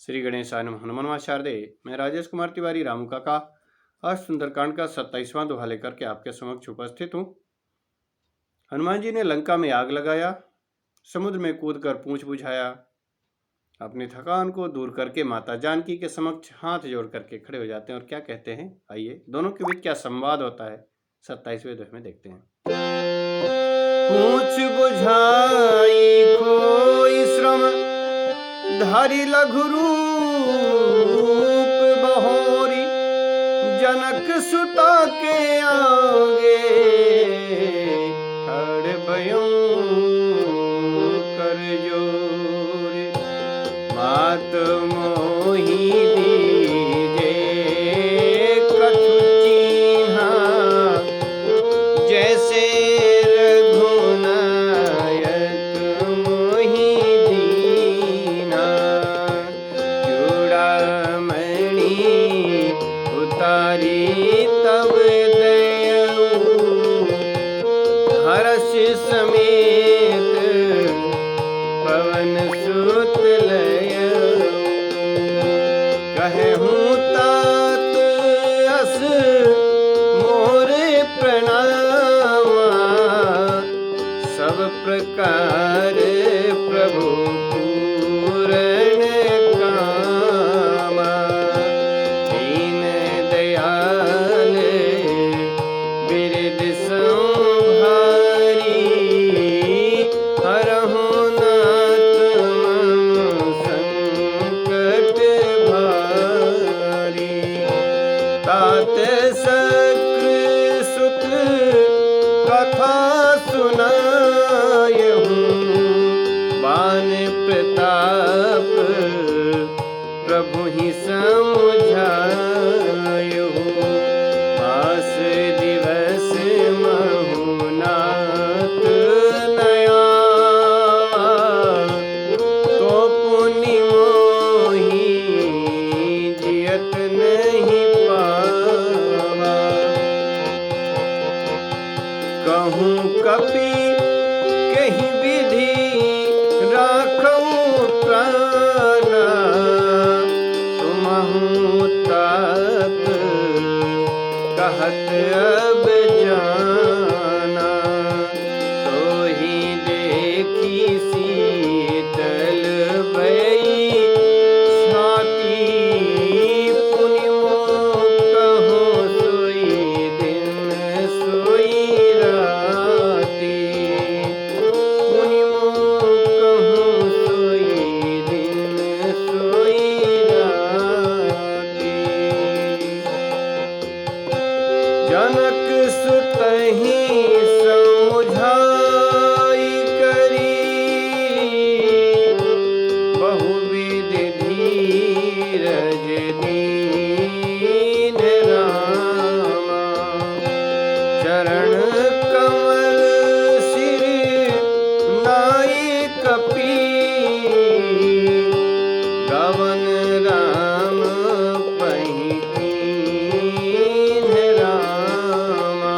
श्री गणेशाय नमः। हनुमान शारदे। मैं राजेश कुमार तिवारी रामू काका आज सुंदरकांड का 27वां दोहा लेकर के आपके समक्ष उपस्थित हूँ। हनुमान जी ने लंका में आग लगाया, समुद्र में कूदकर पूंछ बुझाया, अपनी थकान को दूर करके माता जानकी के समक्ष हाथ जोड़ करके खड़े हो जाते हैं और क्या कहते हैं, आइए दोनों के बीच क्या संवाद होता है 27वें दोहे में देखते हैं। पूंछ बुझाई खोई श्रम धारी लघु रूप बहोरी, जनक सुता के आगे ठाड़ भयं कर जोरी। मात मोहि दीजे कछु चीन्हा, जैसे तब दयऊ हर्ष समेत पवन सुत लयऊ। कहूँ तात अस मोरे प्रणामा, सब प्रकार प्रभु पूरण कामा। दीन दयाल बिरद संभारी, हरहु नाथ मम संकट भारी। तात सक्र सुत कथा सुनायहूँ, बान प्रताप प्रभु ही समझायहूँ। मास दिवस महु नाथ नया, तो पुनि मोहि जियत नहीं पावा। कहूँ कपि कहीं विधि राखऊँ प्राणा, तुमहु तात कहत अब जाना। तो ही देखी शीतल भई छाती, पुनि मोह कहूँ सोई दिन सोई राती। पुनि मोह कहूँ सोई दिन सोई राती। जनक सुतहि समुझाई करी, बहुविध धीरज दीन रामा। चरण कमल सिर नाई कपि, गवन राम पहि कीन्ह रामा।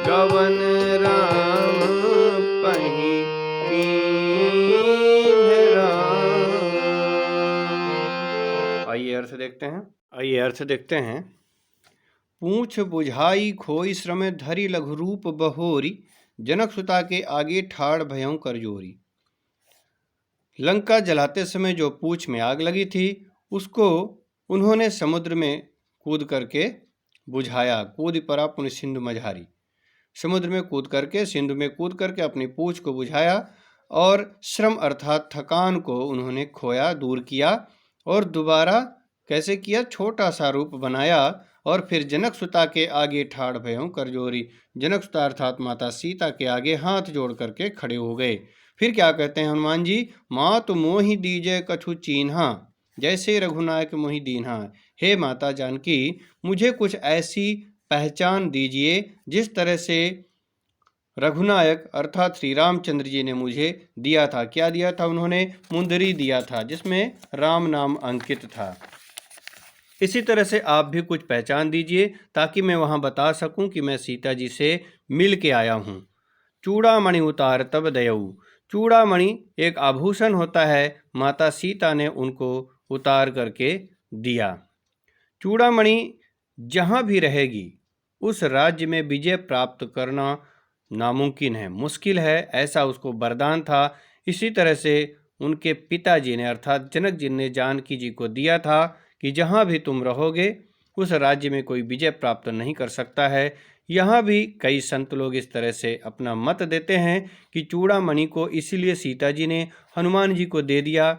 गवन राम पहि कीन्ह रामा। आइए अर्थ देखते हैं। पूंछ बुझाई खोई श्रम धरि लघु रूप बहोरी, जनक सुता के आगे ठाड़ भयं कर जोरी। लंका जलाते समय जो पूंछ में आग लगी थी, उसको उन्होंने समुद्र में कूद करके बुझाया। कूद परा पुनि सिंधु मझारी। समुद्र में कूद करके, सिंधु में कूद करके अपनी पूंछ को बुझाया और श्रम अर्थात थकान को उन्होंने खोया, दूर किया। और दोबारा कैसे किया? छोटा सा रूप बनाया और फिर जनक सुता के आगे ठाड़ भयं कर जोरी। जनक सुता अर्थात माता सीता के आगे हाथ जोड़ करके खड़े हो गए। फिर क्या कहते हैं हनुमान जी? मात मोहि दीजय कछु चीन्हा, जैसे रघुनायक मोहि दीन्हा। हे माता जानकी, मुझे कुछ ऐसी पहचान दीजिए जिस तरह से रघुनायक अर्थात श्री रामचंद्र जी ने मुझे दिया था। क्या दिया था? उन्होंने मुंदरी दिया था जिसमें राम नाम अंकित था। इसी तरह से आप भी कुछ पहचान दीजिए ताकि मैं वहाँ बता सकूं कि मैं सीता जी से मिल के आया हूँ। चूड़ामणि उतार तब दयऊ, चूड़ामणि एक आभूषण होता है, माता सीता ने उनको उतार करके दिया। चूड़ामणि जहाँ भी रहेगी उस राज्य में विजय प्राप्त करना नामुमकिन है, मुश्किल है, ऐसा उसको वरदान था। इसी तरह से उनके पिताजी ने अर्थात जनक जी ने जानकी जी को दिया था कि जहाँ भी तुम रहोगे उस राज्य में कोई विजय प्राप्त नहीं कर सकता है। यहाँ भी कई संत लोग इस तरह से अपना मत देते हैं कि चूड़ामणि को इसीलिए सीता जी ने हनुमान जी को दे दिया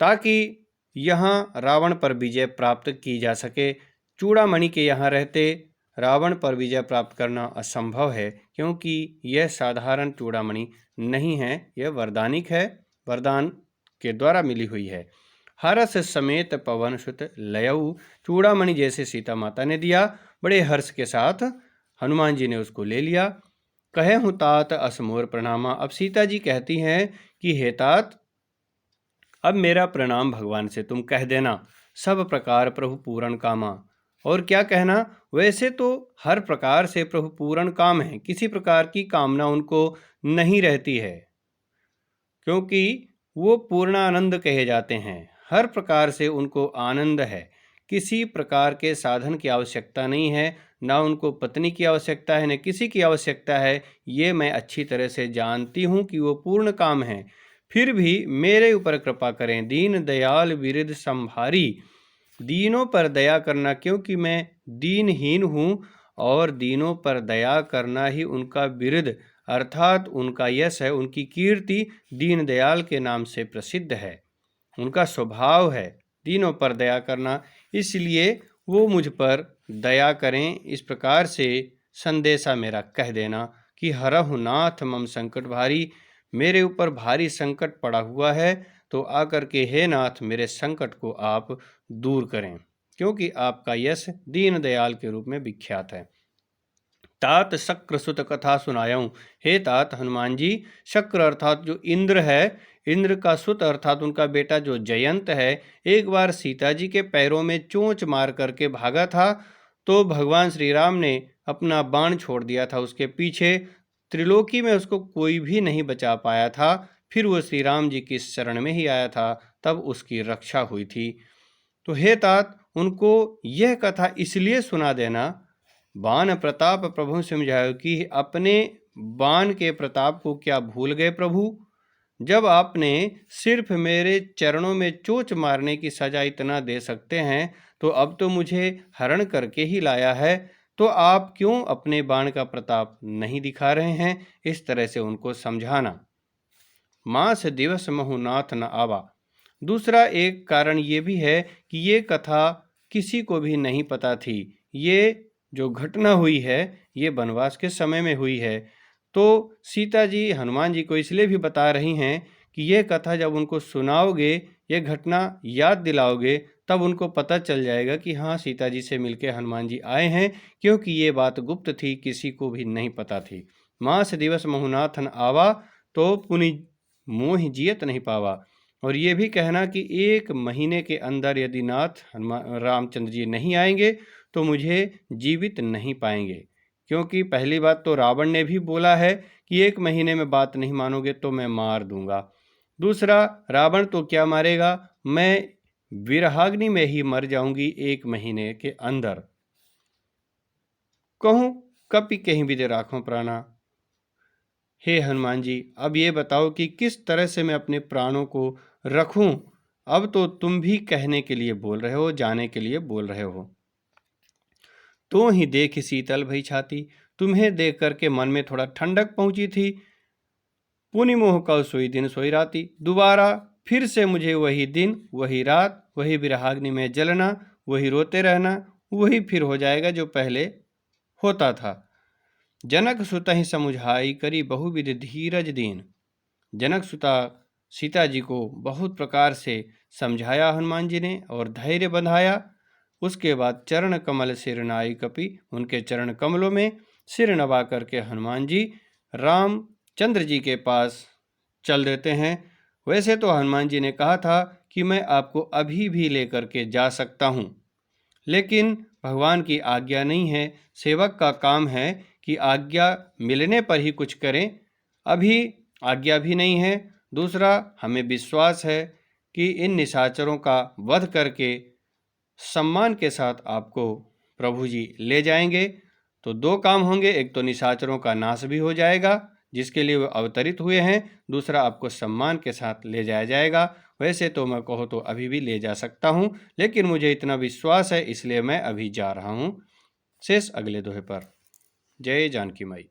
ताकि यहाँ रावण पर विजय प्राप्त की जा सके। चूड़ामणि के यहाँ रहते रावण पर विजय प्राप्त करना असंभव है, क्योंकि यह साधारण चूड़ामणि नहीं है, यह वरदानिक है, वरदान के द्वारा मिली हुई है। हर्ष समेत पवन सुत लयऊ, चूड़ामणि जैसे सीता माता ने दिया, बड़े हर्ष के साथ हनुमान जी ने उसको ले लिया। कहे हूँ तात असमोर प्रणामा, अब सीता जी कहती हैं कि हे तात, अब मेरा प्रणाम भगवान से तुम कह देना, सब प्रकार प्रभु पूर्ण कामा। और क्या कहना, वैसे तो हर प्रकार से प्रभु पूर्ण काम है, किसी प्रकार की कामना उनको नहीं रहती है, क्योंकि वो पूर्णानंद कहे जाते हैं। हर प्रकार से उनको आनंद है, किसी प्रकार के साधन की आवश्यकता नहीं है, ना उनको पत्नी की आवश्यकता है, न किसी की आवश्यकता है। ये मैं अच्छी तरह से जानती हूँ कि वो पूर्ण काम है। फिर भी मेरे ऊपर कृपा करें, दीन दयाल विरिध संभारी, दीनों पर दया करना, क्योंकि मैं दीनहीन हूँ और दीनों पर दया करना ही उनका विरिध अर्थात उनका यश है, उनकी कीर्ति दीन दयाल के नाम से प्रसिद्ध है। उनका स्वभाव है दीनों पर दया करना, इसलिए वो मुझ पर दया करें। इस प्रकार से संदेशा मेरा कह देना कि हरहु नाथ मम संकट भारी, मेरे ऊपर भारी संकट पड़ा हुआ है, तो आकर के हे नाथ मेरे संकट को आप दूर करें, क्योंकि आपका यश दीन दयाल के रूप में विख्यात है। तात शक्र सुत कथा सुनाऊं, हे तात हनुमान जी, शक्र अर्थात जो इंद्र है, इंद्र का सुत अर्थात उनका बेटा जो जयंत है, एक बार सीता जी के पैरों में चोंच मार करके भागा था, तो भगवान श्री राम ने अपना बाण छोड़ दिया था उसके पीछे। त्रिलोकी में उसको कोई भी नहीं बचा पाया था, फिर वो श्री राम जी की शरण में ही आया था, तब उसकी रक्षा हुई थी। तो हे तात, उनको यह कथा इसलिए सुना देना, बाण प्रताप प्रभु समझायो, कि अपने बाण के प्रताप को क्या भूल गए प्रभु? जब आपने सिर्फ मेरे चरणों में चोंच मारने की सजा इतना दे सकते हैं, तो अब तो मुझे हरण करके ही लाया है, तो आप क्यों अपने बाण का प्रताप नहीं दिखा रहे हैं? इस तरह से उनको समझाना। मास दिवस महु नाथ न आवा, दूसरा एक कारण ये भी है कि ये कथा किसी को भी नहीं पता थी। ये जो घटना हुई है ये वनवास के समय में हुई है, तो सीता जी हनुमान जी को इसलिए भी बता रही हैं कि ये कथा जब उनको सुनाओगे, ये घटना याद दिलाओगे, तब उनको पता चल जाएगा कि हाँ, सीता जी से मिलके हनुमान जी आए हैं, क्योंकि ये बात गुप्त थी, किसी को भी नहीं पता थी। मास दिवस महुनाथन आवा, तो पुनि मोह जियत नहीं पावा। और ये भी कहना कि 1 महीने के अंदर यदि नाथ हनुमान रामचंद्र जी नहीं आएंगे तो मुझे जीवित नहीं पाएंगे, क्योंकि पहली बात तो रावण ने भी बोला है कि 1 महीने में बात नहीं मानोगे तो मैं मार दूंगा। दूसरा, रावण तो क्या मारेगा, मैं विरहाग्नि में ही मर जाऊंगी 1 महीने के अंदर। कहूँ कपि कहीं विदे राखों प्राणा, हे हनुमान जी, अब ये बताओ कि किस तरह से मैं अपने प्राणों को रखूं। अब तो तुम भी कहने के लिए बोल रहे हो, जाने के लिए बोल रहे हो। तो ही देख शीतल भई छाती, तुम्हें देख करके मन में थोड़ा ठंडक पहुंची थी। पुनि मोह कौ सोई दिन सोई राती, दोबारा फिर से मुझे वही दिन वही रात वही विरहाग्नि में जलना, वही रोते रहना, वही फिर हो जाएगा जो पहले होता था। जनक सुता ही समुझाई करी बहुविध धीरज दीन, जनक सुता सीता जी को बहुत प्रकार से समझाया हनुमान जी ने और धैर्य बंधाया। उसके बाद चरण कमल सिर नाई कपि, उनके चरण कमलों में सिर नवा करके हनुमान जी रामचंद्र जी के पास चल देते हैं। वैसे तो हनुमान जी ने कहा था कि मैं आपको अभी भी लेकर के जा सकता हूँ, लेकिन भगवान की आज्ञा नहीं है, सेवक का काम है कि आज्ञा मिलने पर ही कुछ करें। अभी आज्ञा भी नहीं है। दूसरा, हमें विश्वास है कि इन निशाचरों का वध करके सम्मान के साथ आपको प्रभु जी ले जाएंगे। तो दो काम होंगे, एक तो निशाचरों का नाश भी हो जाएगा जिसके लिए वो अवतरित हुए हैं, दूसरा आपको सम्मान के साथ ले जाया जाएगा। वैसे तो मैं कहो तो अभी भी ले जा सकता हूँ, लेकिन मुझे इतना विश्वास है इसलिए मैं अभी जा रहा हूँ। शेष अगले दोहे पर। जय जानकी माई।